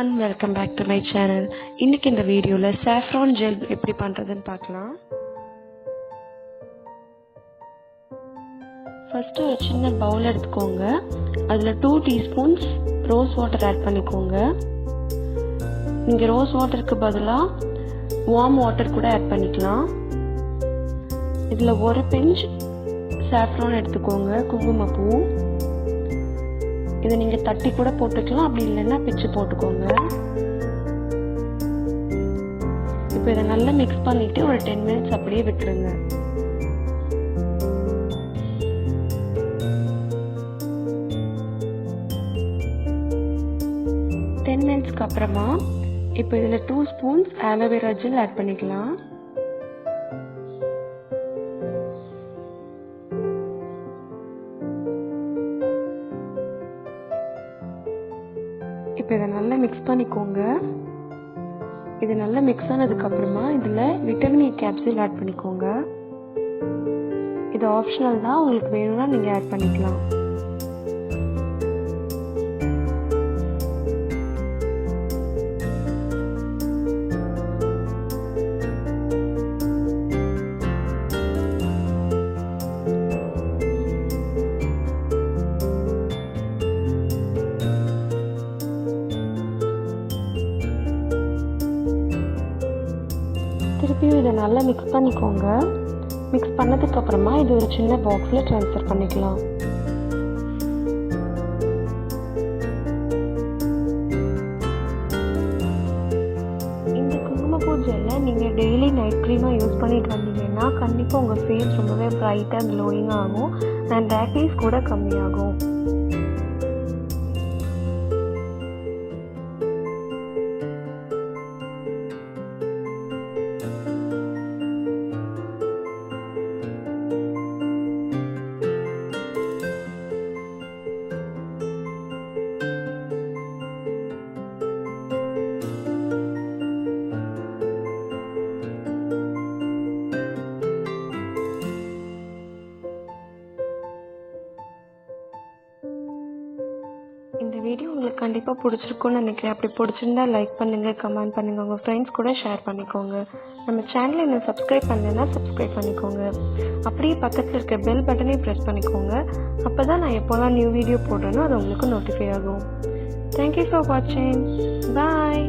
everyone, welcome back to my channel. இன்னைக்கு இந்த வீடியோல saffron gel எப்படி பண்றதுன்னு பார்க்கலாம். First ஒரு சின்ன பவுல் எடுத்துக்கோங்க. அதுல 2 teaspoons rose water ஆட் பண்ணிக்கோங்க. நீங்க rose waterக்கு பதிலா warm water கூட ஆட் பண்ணிக்கலாம். இதுல ஒரு pinch saffron எடுத்துக்கோங்க, குங்குமப்பூ. இதை நீங்க தட்டி கூட போட்டுக்கலாம், அப்படி இல்லைன்னா பிச்சு போட்டுக்கோங்க. இப்போ இதை நல்லா மிக்ஸ் பண்ணிட்டு ஒரு 10 minutes அப்படியே விட்டுருங்க. மினிட்ஸ்க்கு அப்புறமா இப்போ இதுல 2 ஸ்பூன்ஸ் ஆலோவேரா ஜெல் ஆட் பண்ணிக்கலாம். இப்போ இதை நல்லா மிக்ஸ் பண்ணிக்கோங்க. இது நல்லா மிக்ஸ் ஆனதுக்கு அப்புறமா இதுல விட்டமின் E கேப்சூல் ஆட் பண்ணிக்கோங்க. இது ஆப்ஷனல் தான், உங்களுக்கு வேணும்னா நீங்க ஆட் பண்ணிக்கலாம். திருப்பியும் இதை நல்லா மிக்ஸ் பண்ணிக்கோங்க. மிக்ஸ் பண்ணதுக்கு அப்புறமா இது ஒரு சின்ன பாக்ஸில் ட்ரான்ஸ்ஃபர் பண்ணிக்கலாம். இந்த குங்குமப்பூ ஜெல்லை நீங்கள் டெய்லி நைட் க்ரீமாக யூஸ் பண்ணிட்டு வந்தீங்கன்னா கண்டிப்பாக உங்கள் ஃபேஸ் ரொம்பவே ப்ரைட்டாக க்ளோயிங் ஆகும் அண்ட் ஆக்னீஸ் கூட கம்மியாகும். இந்த வீடியோ உங்களுக்கு கண்டிப்பாக பிடிச்சிருக்கும்னு நினைக்கிறேன். அப்படி பிடிச்சிருந்தா லைக் பண்ணுங்கள், கமெண்ட் பண்ணுங்கள், உங்கள் ஃப்ரெண்ட்ஸ் கூட ஷேர் பண்ணிக்கோங்க. நம்ம சேனலை இன்னும் சப்ஸ்கிரைப் பண்ணலைன்னா சப்ஸ்கிரைப் பண்ணிக்கோங்க. அப்படியே பக்கத்தில் இருக்க பெல் பட்டனையும் ப்ரெஸ் பண்ணிக்கோங்க. அப்போ தான் நான் எப்போலாம் நியூ வீடியோ போடுறேனோ அது உங்களுக்கு நோட்டிஃபை ஆகும். தேங்க்யூ ஃபார் வாட்சிங். பாய்.